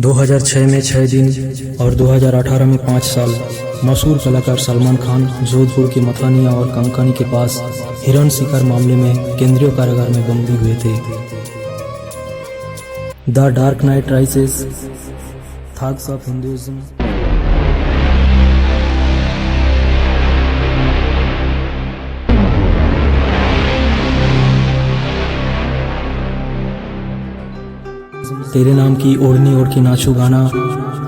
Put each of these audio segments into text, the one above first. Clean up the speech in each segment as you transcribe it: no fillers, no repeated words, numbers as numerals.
2006 में 6 दिन और 2018 में 5 साल मशहूर कलाकार सलमान खान जोधपुर के मथानिया और कंकानी के पास हिरण शिकार मामले में केंद्रीय कारागार में बंदी हुए थे। The dark night rises, thugs of Hinduism. तेरे नाम की ओढ़नी ओढ़ के नाचू गाना,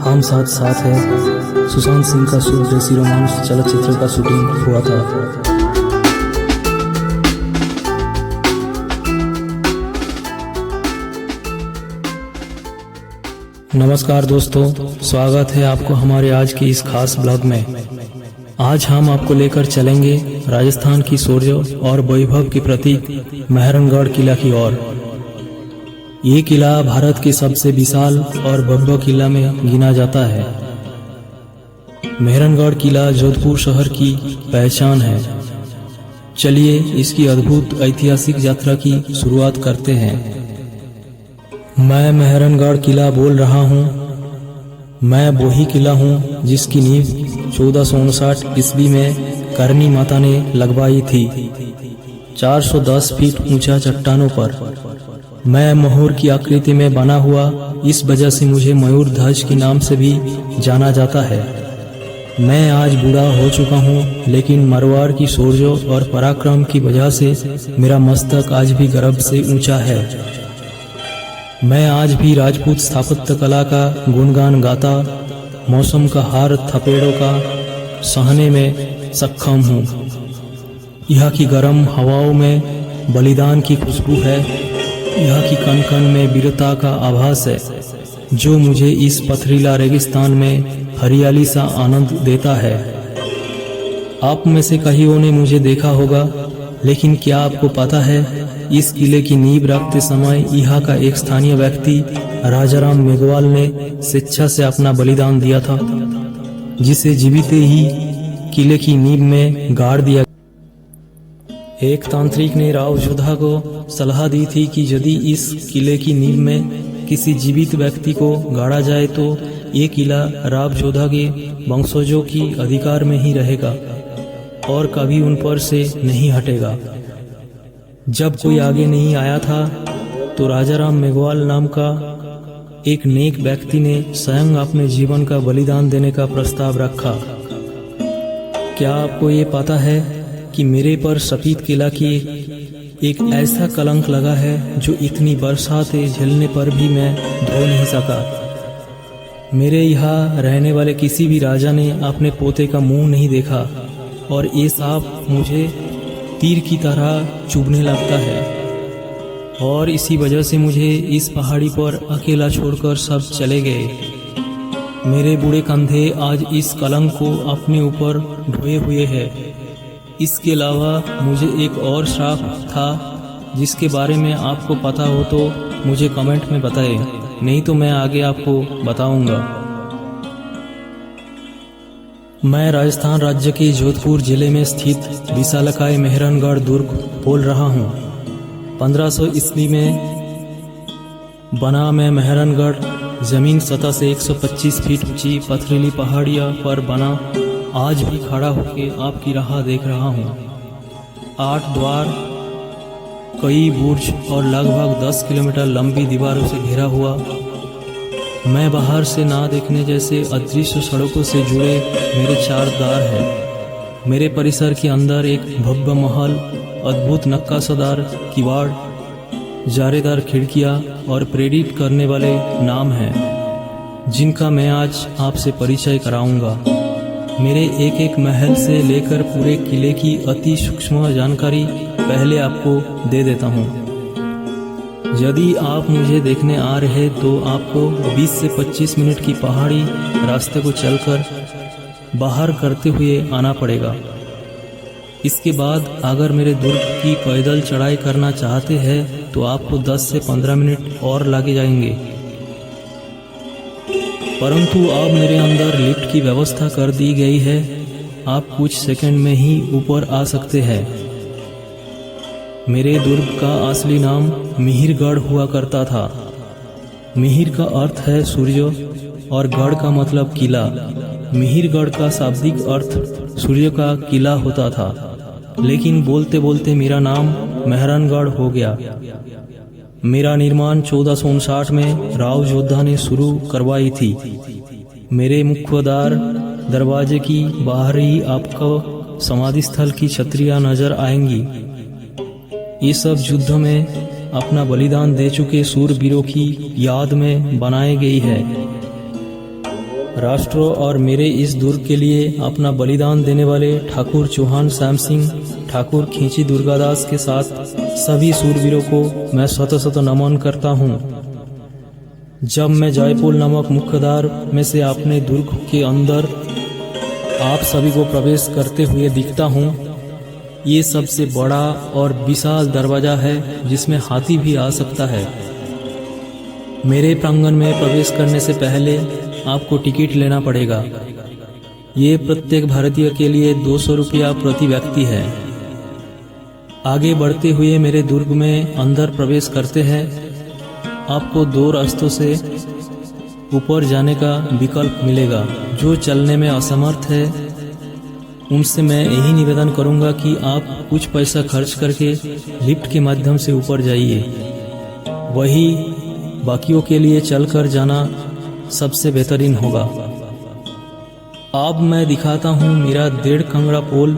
हम साथ साथ है, सुशांत सिंह का स्वदेशी रोमांस चलचित्र का शूटिंग हुआ था। नमस्कार दोस्तों, स्वागत है आपको हमारे आज के इस खास ब्लॉग में। आज हम आपको लेकर चलेंगे राजस्थान की शौर्य और वैभव के प्रतीक मेहरानगढ़ किला की ओर। ये किला भारत के सबसे विशाल और भव्य किला में गिना जाता है। मेहरानगढ़ किला जोधपुर शहर की पहचान है। चलिए इसकी अद्भुत ऐतिहासिक यात्रा की शुरुआत करते हैं। मैं मेहरानगढ़ किला बोल रहा हूँ। मैं वही किला हूँ जिसकी नींव 1459 ईस्वी में करनी माता ने लगवाई थी, 410 फीट ऊंचा चट्टानों पर। मैं मोहर की आकृति में बना हुआ, इस वजह से मुझे मयूर ध्वज के नाम से भी जाना जाता है। मैं आज बूढ़ा हो चुका हूँ, लेकिन मारवाड़ की शौर्य और पराक्रम की वजह से मेरा मस्तक आज भी गर्व से ऊंचा है। मैं आज भी राजपूत स्थापत्य कला का गुणगान गाता, मौसम का हार थपेड़ों का सहने में सक्षम हूँ। यह की गर्म हवाओं में बलिदान की खुशबू है। यह की कण कण में वीरता का आभास है, जो मुझे इस पथरीला रेगिस्तान में हरियाली सा आनंद देता है। आप में से कईयों ने मुझे देखा होगा, लेकिन क्या आपको पता है, इस किले की नींव रखते समय यहाँ का एक स्थानीय व्यक्ति राजाराम मेघवाल ने स्वेच्छा से अपना बलिदान दिया था, जिसे जीवित ही किले की नींव में गाड़ दिया। एक तांत्रिक ने राव जोधा को सलाह दी थी कि यदि इस किले की नींव में किसी जीवित व्यक्ति को गाड़ा जाए तो ये किला राव जोधा के वंशजों की अधिकार में ही रहेगा और कभी उन पर से नहीं हटेगा। जब कोई आगे नहीं आया था तो राजाराम मेघवाल नाम का एक नेक व्यक्ति ने स्वयं अपने जीवन का बलिदान देने का प्रस्ताव रखा। क्या आपको ये पता है कि मेरे पर सफेद किला की एक ऐसा कलंक लगा है जो इतनी बरसातें झेलने पर भी मैं धो नहीं सका। मेरे यहाँ रहने वाले किसी भी राजा ने अपने पोते का मुंह नहीं देखा और ये सांप मुझे तीर की तरह चुभने लगता है, और इसी वजह से मुझे इस पहाड़ी पर अकेला छोड़कर सब चले गए। मेरे बूढ़े कंधे आज इस कलंक को अपने ऊपर ढोए हुए हैं। इसके अलावा मुझे एक और श्राप था, जिसके बारे में आपको पता हो तो मुझे कमेंट में बताएं, नहीं तो मैं आगे आपको बताऊंगा। मैं राजस्थान राज्य के जोधपुर जिले में स्थित विशालकाय मेहरानगढ़ दुर्ग बोल रहा हूँ। 1500 ईस्वी में बना मैं मेहरानगढ़ जमीन सतह से 125 फीट ऊंची पथरीली पहाड़ियाँ पर बना आज भी खड़ा होकर आपकी राह देख रहा हूँ। 8 द्वार, कई बुर्ज और लगभग 10 किलोमीटर लंबी दीवारों से घिरा हुआ। मैं बाहर से ना देखने जैसे अदृश्य सड़कों से जुड़े मेरे 4 द्वार हैं। मेरे परिसर के अंदर एक भव्य महल, अद्भुत नक्काशदार किवाड़, जारेदार खिड़कियाँ और प्रेरित करने वाले नाम हैं, जिनका मैं आज आपसे परिचय कराऊंगा। मेरे एक एक महल से लेकर पूरे किले की अति सूक्ष्म जानकारी पहले आपको दे देता हूँ। यदि आप मुझे देखने आ रहे तो आपको 20 से 25 मिनट की पहाड़ी रास्ते को चलकर बाहर करते हुए आना पड़ेगा। इसके बाद अगर मेरे दुर्ग की पैदल चढ़ाई करना चाहते हैं तो आपको 10 से 15 मिनट और लगे जाएंगे। परंतु अब मेरे अंदर लिफ्ट की व्यवस्था कर दी गई है। आप कुछ सेकंड में ही ऊपर आ सकते हैं। मेरे दुर्ग का असली नाम मिहिरगढ़ हुआ करता था। मिहिर का अर्थ है सूर्य और गढ़ का मतलब किला। मिहिरगढ़ का शाब्दिक अर्थ सूर्य का किला होता था, लेकिन बोलते बोलते मेरा नाम मेहरानगढ़ हो गया। मेरा निर्माण 1459 में राव जोधा ने शुरू करवाई थी। मेरे मुख्य द्वार दरवाजे की बाहर ही आपको समाधि स्थल की छतरियां नजर आएंगी। ये सब युद्ध में अपना बलिदान दे चुके सूरवीरों की याद में बनाई गई है। राष्ट्र और मेरे इस दुर्ग के लिए अपना बलिदान देने वाले ठाकुर चौहान श्याम सिंह, ठाकुर खींची दुर्गादास के साथ सभी सूरवीरों को मैं शत शत नमन करता हूँ। जब मैं जयपुर नामक मुख्य द्वार में से अपने दुर्ग के अंदर आप सभी को प्रवेश करते हुए दिखता हूँ, ये सबसे बड़ा और विशाल दरवाजा है जिसमें हाथी भी आ सकता है। मेरे प्रांगण में प्रवेश करने से पहले आपको टिकट लेना पड़ेगा। ये प्रत्येक भारतीय के लिए 200 रुपया प्रति व्यक्ति है। आगे बढ़ते हुए मेरे दुर्ग में अंदर प्रवेश करते हैं आपको 2 रास्तों से ऊपर जाने का विकल्प मिलेगा। जो चलने में असमर्थ है उनसे मैं यही निवेदन करूंगा कि आप कुछ पैसा खर्च करके लिफ्ट के माध्यम से ऊपर जाइए। वही बाकियों के लिए चलकर जाना सबसे बेहतरीन होगा। अब मैं दिखाता हूँ मेरा 1.5 कंगड़ा पोल,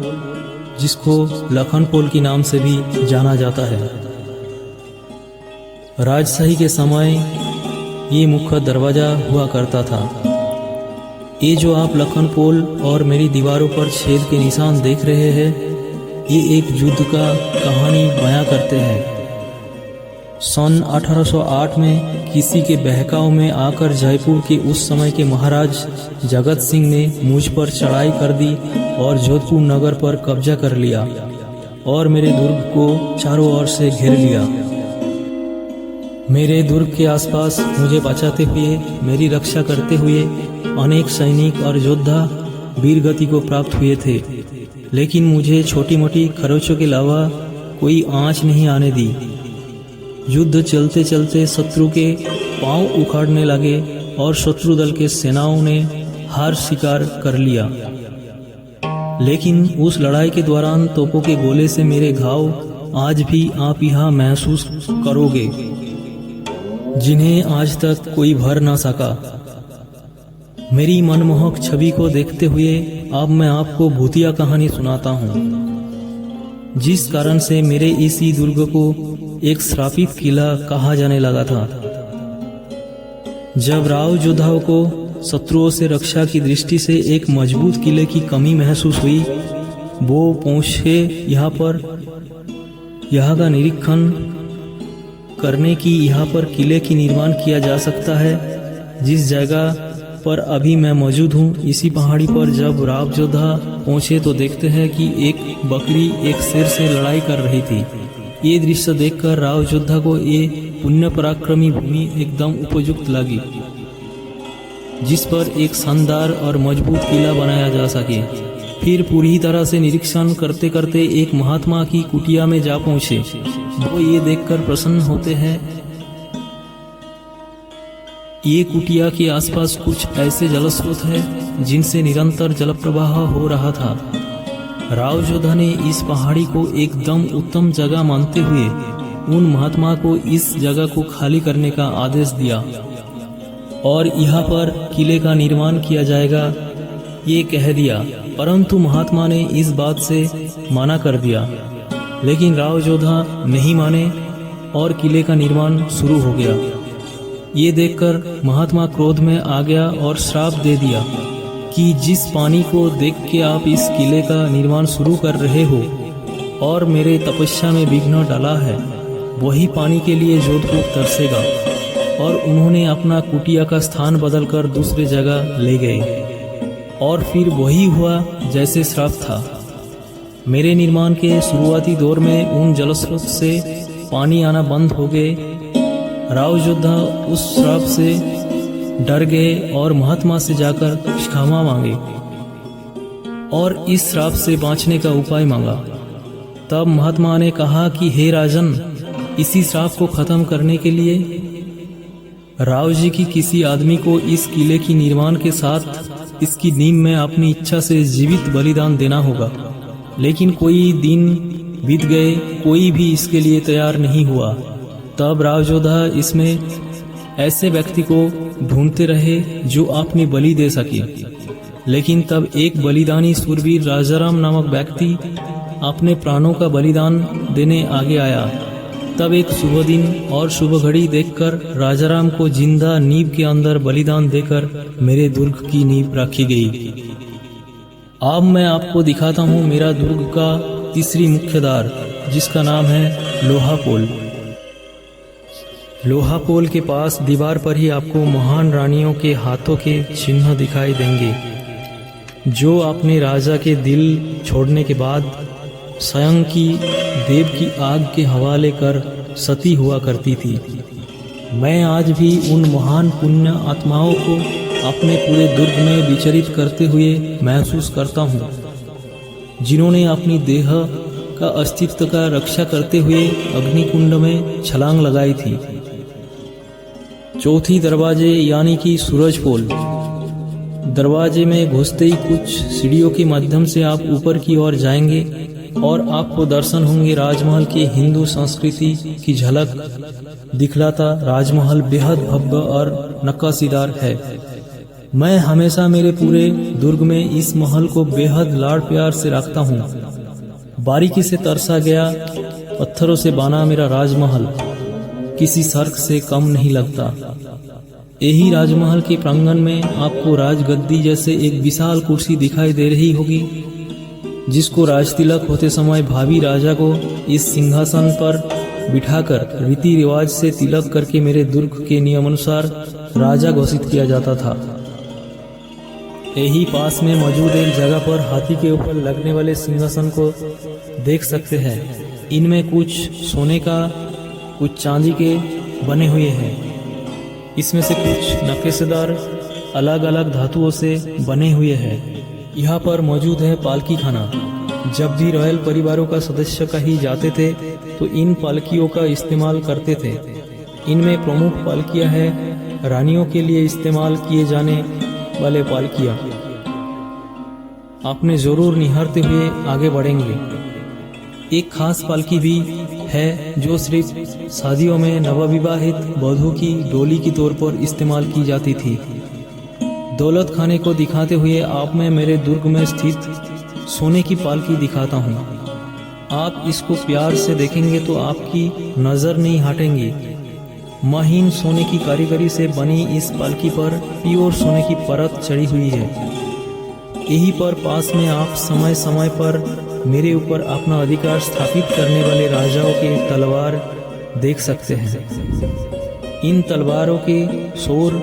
जिसको लखन पोल के नाम से भी जाना जाता है। राजशाही के समय ये मुख्य दरवाजा हुआ करता था। ये जो आप लखन पोल और मेरी दीवारों पर छेद के निशान देख रहे हैं, ये एक युद्ध का कहानी बयां करते हैं। सन 1808 में किसी के बहकाव में आकर जयपुर के उस समय के महाराज जगत सिंह ने मुझ पर चढ़ाई कर दी और जोधपुर नगर पर कब्जा कर लिया और मेरे दुर्ग को चारों ओर से घेर लिया। मेरे दुर्ग के आसपास मुझे बचाते हुए, मेरी रक्षा करते हुए अनेक सैनिक और योद्धा वीरगति को प्राप्त हुए थे, लेकिन मुझे छोटी मोटी खरोचों के अलावा कोई आंच नहीं आने दी। युद्ध चलते चलते शत्रु के पांव उखाड़ने लगे और शत्रु दल के सेनाओं ने हार स्वीकार कर लिया। लेकिन उस लड़ाई के दौरान तोपों के गोले से मेरे घाव आज भी आप यहाँ महसूस करोगे, जिन्हें आज तक कोई भर ना सका। मेरी मनमोहक छवि को देखते हुए अब मैं आपको भूतिया कहानी सुनाता हूँ, जिस कारण से मेरे इसी दुर्ग को एक श्रापित किला कहा जाने लगा था। जब राव जोधाओं को शत्रुओं से रक्षा की दृष्टि से एक मजबूत किले की कमी महसूस हुई, वो पहुंचे यहाँ पर यहाँ का निरीक्षण करने की। यहाँ पर किले की निर्माण किया जा सकता है। जिस जगह पर अभी मैं मौजूद हूँ, इसी पहाड़ी पर जब राव जोधा पहुंचे तो देखते हैं कि एक बकरी एक शेर से लड़ाई कर रही थी। ये दृश्य देखकर राव योद्धा को ये पुण्य पराक्रमी भूमि एकदम उपयुक्त लगी, जिस पर एक शानदार और मजबूत किला बनाया जा सके। फिर पूरी तरह से निरीक्षण करते करते एक महात्मा की कुटिया में जा पहुंचे। वो ये देखकर प्रसन्न होते हैं। ये कुटिया के आसपास कुछ ऐसे जलस्रोत हैं जिनसे निरंतर जल प्रवाह हो रहा था। राव जोधा ने इस पहाड़ी को एकदम उत्तम जगह मानते हुए उन महात्मा को इस जगह को खाली करने का आदेश दिया और यहाँ पर किले का निर्माण किया जाएगा, ये कह दिया। परंतु महात्मा ने इस बात से मना कर दिया, लेकिन राव जोधा नहीं माने और किले का निर्माण शुरू हो गया। ये देखकर महात्मा क्रोध में आ गया और श्राप दे दिया कि जिस पानी को देख के आप इस किले का निर्माण शुरू कर रहे हो और मेरे तपस्या में विघ्न डाला है, वही पानी के लिए जोधपुर तरसेगा। और उन्होंने अपना कुटिया का स्थान बदलकर दूसरे जगह ले गए और फिर वही हुआ जैसे श्राप था। मेरे निर्माण के शुरुआती दौर में उन जलस्रोत से पानी आना बंद हो गए। राव योद्धा उस श्राप से डर गए और महात्मा से जाकर क्षमा मांगे और इस श्राप से बाँचने का उपाय मांगा। तब महात्मा ने कहा कि हे राजन, इसी श्राप को खत्म करने के लिए राव जी की किसी आदमी को इस किले की निर्माण के साथ इसकी नींव में अपनी इच्छा से जीवित बलिदान देना होगा। लेकिन कोई दिन बीत गए, कोई भी इसके लिए तैयार नहीं हुआ। तब राव जोधा इसमें ऐसे व्यक्ति को ढूंढते रहे जो अपनी बलि दे सके। लेकिन तब एक बलिदानी सूरवीर राजाराम नामक व्यक्ति अपने प्राणों का बलिदान देने आगे आया। तब एक शुभ दिन और शुभ घड़ी देखकर राजाराम को जिंदा नींव के अंदर बलिदान देकर मेरे दुर्ग की नींव रखी गई। अब मैं आपको दिखाता हूँ मेरा दुर्ग का तीसरी मुख्य द्वार, जिसका नाम है लोहा पोल। लोहा पोल के पास दीवार पर ही आपको महान रानियों के हाथों के चिन्ह दिखाई देंगे, जो अपने राजा के दिल छोड़ने के बाद स्वयं की देव की आग के हवाले कर सती हुआ करती थी। मैं आज भी उन महान पुण्य आत्माओं को अपने पूरे दुर्ग में विचरित करते हुए महसूस करता हूँ, जिन्होंने अपनी देह का अस्तित्व का रक्षा करते हुए अग्निकुंड में छलांग लगाई थी। चौथी दरवाजे यानी कि सूरज पोल। दरवाजे में घुसते ही कुछ सीढ़ियों के माध्यम से आप ऊपर की ओर जाएंगे और आपको दर्शन होंगे राजमहल की हिंदू संस्कृति की झलक दिखलाता राजमहल बेहद भव्य और नक्काशीदार है। मैं हमेशा मेरे पूरे दुर्ग में इस महल को बेहद लाड़ प्यार से रखता हूँ। बारीकी से तरसा गया पत्थरों से बना मेरा राजमहल किसी सर्क से कम नहीं लगता। यही राजमहल के प्रांगण में आपको राजगद्दी जैसे एक विशाल कुर्सी दिखाई दे रही होगी, जिसको राजतिलक होते समय भावी राजा को इस सिंहासन पर बिठाकर रीति रिवाज से तिलक करके मेरे दुर्ग के नियमानुसार राजा घोषित किया जाता था। यही पास में मौजूद एक जगह पर हाथी के ऊपर लगने वाले सिंहासन को देख सकते हैं। इनमें कुछ सोने का, कुछ चांदी के बने हुए हैं। इसमें से कुछ नक्काशीदार अलग अलग धातुओं से बने हुए हैं। यहाँ पर मौजूद है पालकी खाना। जब भी रॉयल परिवारों का सदस्य कहीं जाते थे तो इन पालकियों का इस्तेमाल करते थे। इनमें प्रमुख पालकियाँ हैं रानियों के लिए इस्तेमाल किए जाने वाले पालकियाँ। आपने जरूर निहारते हुए आगे बढ़ेंगे। एक खास पालकी भी है जो सिर्फ शादियों में नवविवाहित वधू की डोली के तौर पर इस्तेमाल की जाती थी। दौलत खाने को दिखाते हुए आप में मेरे दुर्ग में स्थित सोने की पालकी दिखाता हूँ। आप इसको प्यार से देखेंगे तो आपकी नज़र नहीं हटेंगी। महीन सोने की कारीगरी से बनी इस पालकी पर प्योर सोने की परत चढ़ी हुई है। यहीं पर पास में आप समय समय पर मेरे ऊपर अपना अधिकार स्थापित करने वाले राजाओं के तलवार देख सकते हैं। इन तलवारों के शोर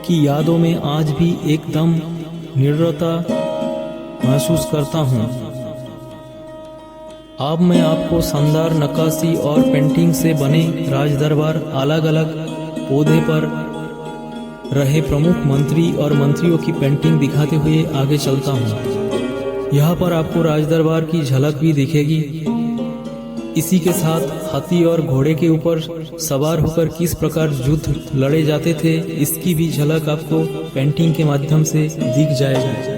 की यादों में आज भी एकदम निडरता महसूस करता हूँ। अब मैं आपको शानदार नक्काशी और पेंटिंग से बने राजदरबार, अलग अलग पौधे पर रहे प्रमुख मंत्री और मंत्रियों की पेंटिंग दिखाते हुए आगे चलता हूँ। यहाँ पर आपको राजदरबार की झलक भी दिखेगी। इसी के साथ हाथी और घोड़े के ऊपर सवार होकर किस प्रकार युद्ध लड़े जाते थे, इसकी भी झलक आपको पेंटिंग के माध्यम से दिख जाएगी।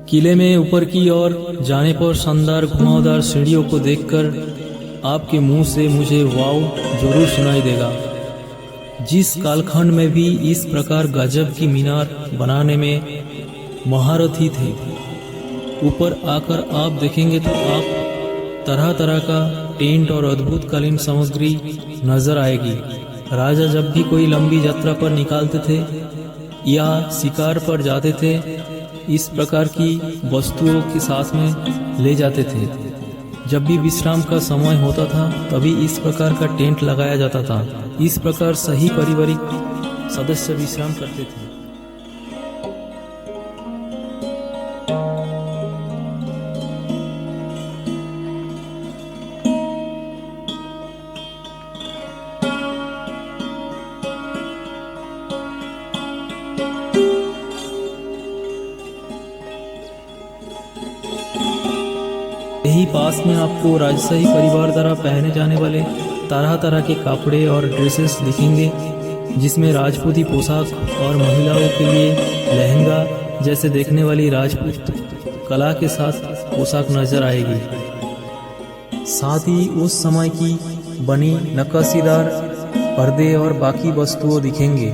किले में ऊपर की ओर जाने पर शानदार घुमावदार सीढ़ियों को देखकर आपके मुंह से मुझे वाव जरूर सुनाई देगा। जिस कालखंड में भी इस प्रकार गजब की मीनार बनाने में महारथी थे, ऊपर आकर आप देखेंगे तो आप तरह तरह का टेंट और अद्भुत कालीन सामग्री नजर आएगी। राजा जब भी कोई लंबी यात्रा पर निकालते थे या शिकार पर जाते थे, इस प्रकार की वस्तुओं के साथ में ले जाते थे। जब भी विश्राम का समय होता था तभी इस प्रकार का टेंट लगाया जाता था। इस प्रकार सही पारिवारिक सदस्य विश्राम करते थे। यही यही पास में आपको राजशाही परिवार द्वारा पहने जाने वाले तरह तरह के कपड़े और ड्रेसेस दिखेंगे, जिसमें राजपूती पोशाक और महिलाओं के लिए लहंगा जैसे देखने वाली राजपूत कला के साथ पोशाक नजर आएगी। साथ ही उस समय की बनी नक्काशीदार पर्दे और बाकी वस्तुओं दिखेंगे।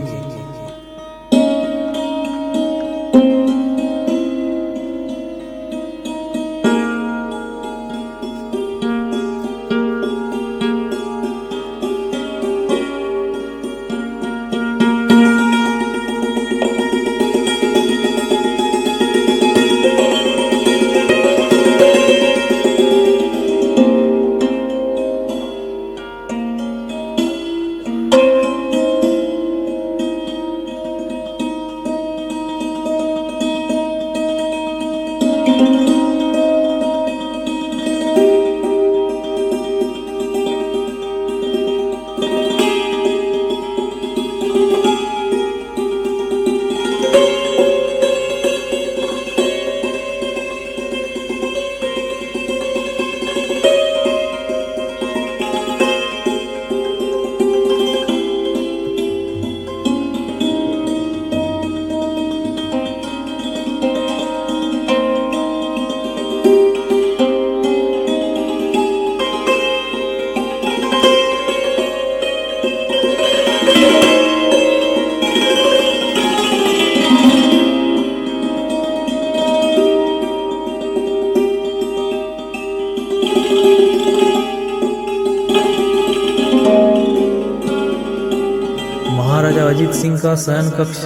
महाराजा अजीत सिंह का शयन कक्ष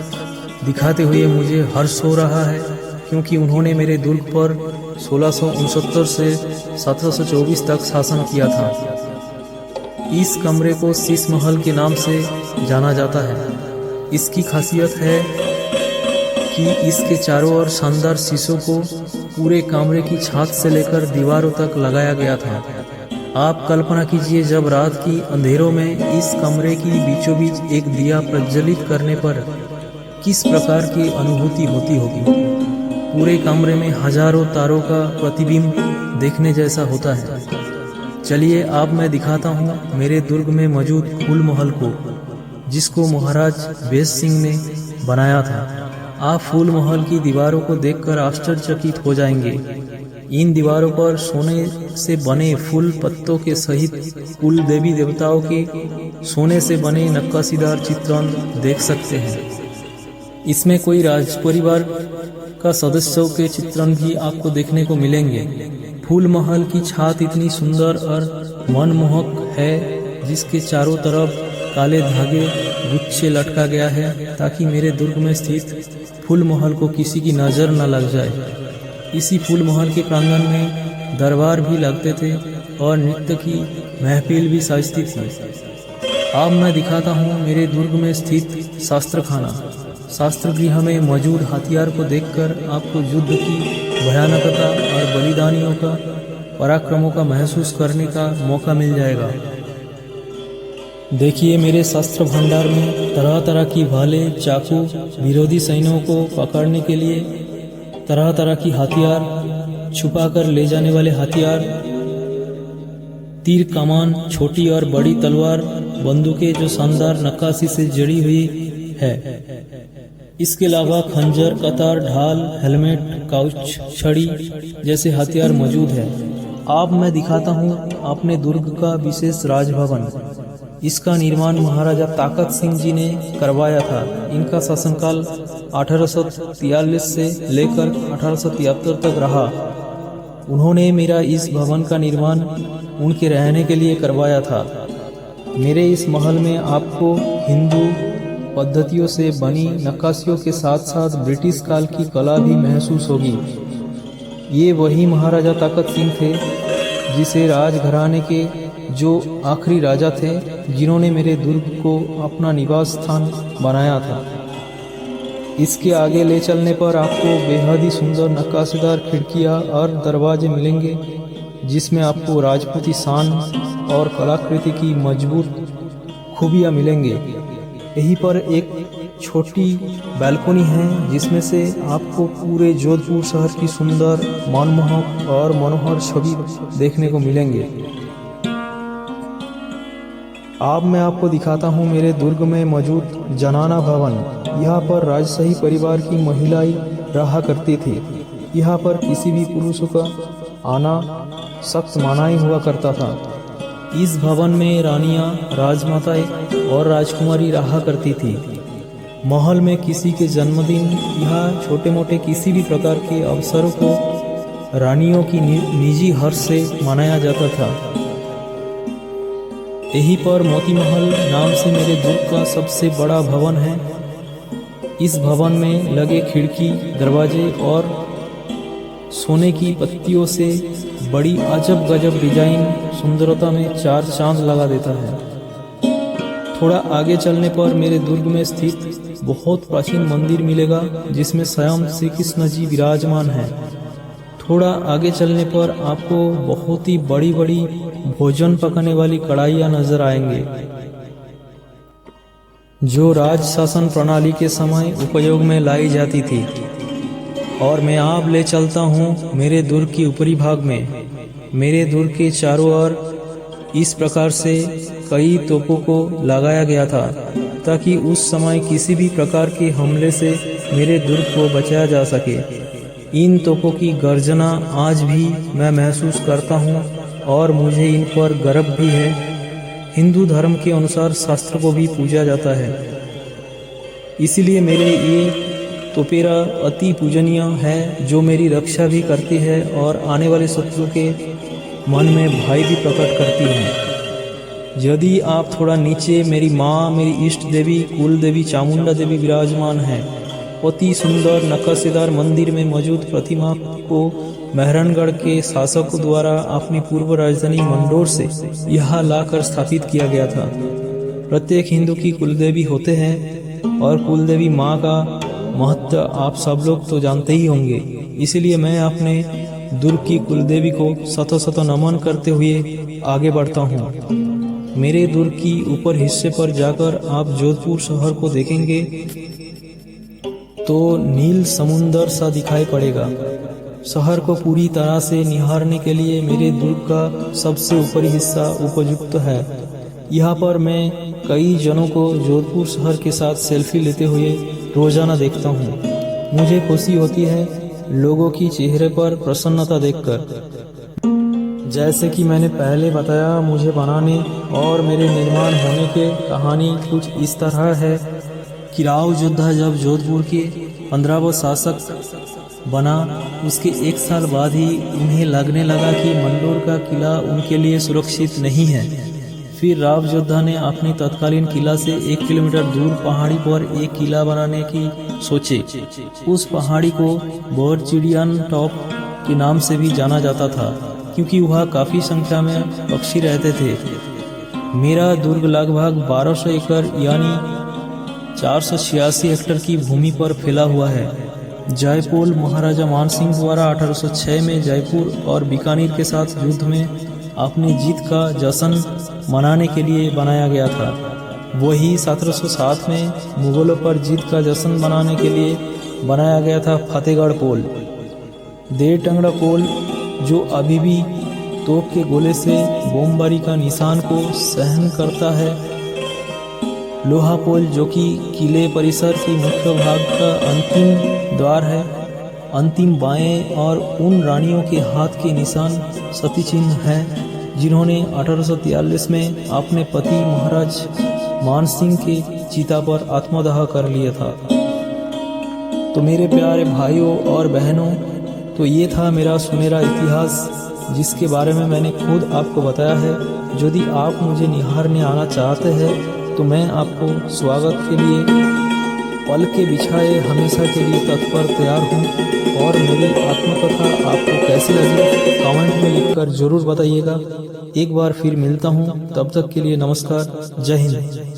दिखाते हुए मुझे हर्ष हो रहा है, क्योंकि उन्होंने मेरे दुर्ग पर 1669 से 1724 तक शासन किया था। इस कमरे को शीश महल के नाम से जाना जाता है। इसकी खासियत है कि इसके चारों ओर शानदार शीशों को पूरे कमरे की छत से लेकर दीवारों तक लगाया गया था। आप कल्पना कीजिए, जब रात की अंधेरों में इस कमरे की बीचों बीच एक दिया प्रज्वलित करने पर किस प्रकार की अनुभूति होती होगी। पूरे कमरे में हजारों तारों का प्रतिबिंब देखने जैसा होता है। चलिए अब मैं दिखाता हूँ मेरे दुर्ग में मौजूद फूल महल को, जिसको महाराज बेस सिंह ने बनाया था। आप फूल महल की दीवारों को देखकर आश्चर्यचकित हो जाएंगे। इन दीवारों पर सोने से बने फूल पत्तों के सहित कुल देवी देवताओं के सोने से बने नक्काशीदार चित्रण देख सकते हैं। इसमें कोई राज परिवार का सदस्यों के चित्रण भी आपको देखने को मिलेंगे। फूल महल की छत इतनी सुंदर और मनमोहक है, जिसके चारों तरफ काले धागे गुच्छे लटका गया है, ताकि मेरे दुर्ग में स्थित फूल महल को किसी की नजर न लग जाए। इसी फूल महल के प्रांगण में दरबार भी लगते थे और नृत्य की महफिल भी सजती थी। अब मैं दिखाता हूँ मेरे दुर्ग में स्थित शास्त्रखाना। शास्त्र गृह में मौजूद हथियार को देखकर आपको युद्ध की भयानकता और बलिदानियों का पराक्रमों का महसूस करने का मौका मिल जाएगा। देखिए, मेरे शस्त्र भंडार में तरह तरह की भाले, चाकू, विरोधी सैनिकों को पकड़ने के लिए तरह तरह की हथियार, छुपा कर ले जाने वाले हथियार, तीर कमान, छोटी और बड़ी तलवार, बंदूकें जो शानदार नक्काशी से जड़ी हुई है। इसके अलावा खंजर, कतार, ढाल, हेलमेट, काउच, छड़ी जैसे हथियार मौजूद है। अब मैं दिखाता हूँ अपने दुर्ग का विशेष राजभवन। इसका निर्माण महाराजा ताकत सिंह जी ने करवाया था। इनका शासनकाल 1843 से लेकर 1873 तक रहा। उन्होंने मेरा इस भवन का निर्माण उनके रहने के लिए करवाया था। मेरे इस महल में आपको हिंदू पद्धतियों से बनी नक्काशियों के साथ साथ ब्रिटिश काल की कला भी महसूस होगी। ये वही महाराजा ताकत सिंह थे जिसे राजघराने के जो आखिरी राजा थे, जिन्होंने मेरे दुर्ग को अपना निवास स्थान बनाया था। इसके आगे ले चलने पर आपको बेहद ही सुंदर नक्काशीदार खिड़कियां और दरवाजे मिलेंगे, जिसमें आपको राजपूती शान और कलाकृति की मजबूत खूबियां मिलेंगे। यहीं पर एक छोटी बालकनी है जिसमें से आपको पूरे जोधपुर शहर की सुंदर, मनमोहक और मनोहर छवि देखने को मिलेंगे। अब मैं आपको दिखाता हूँ मेरे दुर्ग में मौजूद जनाना भवन। यहाँ पर राजशाही परिवार की महिलाएं रहा करती थी। यहाँ पर किसी भी पुरुषों का आना सख्त मनाही हुआ करता था। इस भवन में रानियां, राजमाताएं और राजकुमारी रहा करती थी। महल में किसी के जन्मदिन या छोटे मोटे किसी भी प्रकार के अवसरों को रानियों की निजी हर्ष से मनाया जाता था। यहीं पर मोती महल नाम से मेरे दुर्ग का सबसे बड़ा भवन है। इस भवन में लगे खिड़की, दरवाजे और सोने की पत्तियों से बड़ी अजब गजब डिजाइन सुंदरता में चार चांद लगा देता है। थोड़ा आगे चलने पर मेरे दुर्ग में स्थित बहुत प्राचीन मंदिर मिलेगा जिसमें स्वयं श्री कृष्ण जी विराजमान हैं। थोड़ा आगे चलने पर आपको बहुत ही बड़ी बड़ी भोजन पकाने वाली कढ़ाइयाँ नजर आएंगे जो राज शासन प्रणाली के समय उपयोग में लाई जाती थी। और मैं आप ले चलता हूँ मेरे दुर्ग के ऊपरी भाग में। मेरे दुर्ग के चारों ओर इस प्रकार से कई तोपों को लगाया गया था ताकि उस समय किसी भी प्रकार के हमले से मेरे दुर्ग को बचाया जा सके। इन तोपों की गर्जना आज भी मैं महसूस करता हूँ और मुझे इन पर गर्व भी है। हिंदू धर्म के अनुसार शास्त्र को भी पूजा जाता है, इसलिए मेरे ये तोपेरा अति पूजनीय है जो मेरी रक्षा भी करती है और आने वाले शत्रु के मन में भय भी प्रकट करती है। यदि आप थोड़ा नीचे मेरी माँ, मेरी इष्ट देवी कुल देवी चामुंडा देवी विराजमान है। अति सुंदर नक्काशीदार मंदिर में मौजूद प्रतिमा को मेहरानगढ़ के शासकों द्वारा अपनी पूर्व राजधानी मंडोर से यहाँ लाकर स्थापित किया गया था। प्रत्येक हिंदू की कुलदेवी होते हैं और कुलदेवी माँ का महत्व आप सब लोग तो जानते ही होंगे। इसलिए मैं अपने दुर्ग की कुलदेवी को शतों शतों नमन करते हुए आगे बढ़ता हूँ। मेरे दुर्ग की ऊपर हिस्से पर जाकर आप जोधपुर शहर को देखेंगे तो नील समुंदर सा दिखाई पड़ेगा। शहर को पूरी तरह से निहारने के लिए मेरे दुर्ग का सबसे ऊपरी हिस्सा उपयुक्त है। यहाँ पर मैं कई जनों को जोधपुर शहर के साथ सेल्फी लेते हुए रोजाना देखता हूँ। मुझे खुशी होती है लोगों की चेहरे पर प्रसन्नता देखकर। जैसे कि मैंने पहले बताया, मुझे बनाने और मेरे निर्माण होने के कहानी कुछ इस तरह है कि राव जोधा जब जोधपुर के 15वां शासक बना, उसके 1 साल बाद ही उन्हें लगने लगा कि मंडोर का किला उनके लिए सुरक्षित नहीं है। फिर राव जोधा ने अपने तत्कालीन किला से 1 किलोमीटर दूर पहाड़ी पर एक किला बनाने की सोचे। उस पहाड़ी को बोरचिड़ियन टॉप के नाम से भी जाना जाता था क्योंकि वहाँ काफ़ी संख्या में पक्षी रहते थे। मेरा दुर्ग लगभग 1200 एकड़ यानी 486 हेक्टेयर की भूमि पर फैला हुआ है। जयपुर महाराजा मानसिंह द्वारा 1806 में जयपुर और बीकानेर के साथ युद्ध में अपनी जीत का जश्न मनाने के लिए बनाया गया था। वही 1707 में मुगलों पर जीत का जश्न मनाने के लिए बनाया गया था फतेहगढ़ पोल। देवटंगड़ा पोल जो अभी भी तोप के गोले से बमबारी का निशान को सहन करता है। लोहा पोल जो कि किले परिसर के मुख्य भाग का अंतिम द्वार है। अंतिम बाएं और उन रानियों के हाथ के निशान सती चिन्ह है जिन्होंने 1843 में अपने पति महाराज मानसिंह के चिता पर आत्मदाह कर लिया था। तो मेरे प्यारे भाइयों और बहनों, तो ये था मेरा सुनहरा इतिहास जिसके बारे में मैंने खुद आपको बताया है। यदि आप मुझे निहारने आना चाहते हैं तो मैं आपको स्वागत के लिए पल के बिछाए हमेशा के लिए तत्पर तैयार हूँ। और मेरी आत्मकथा आपको कैसी लगी कमेंट में लिखकर ज़रूर बताइएगा। एक बार फिर मिलता हूँ, तब तक के लिए नमस्कार, जय हिंद।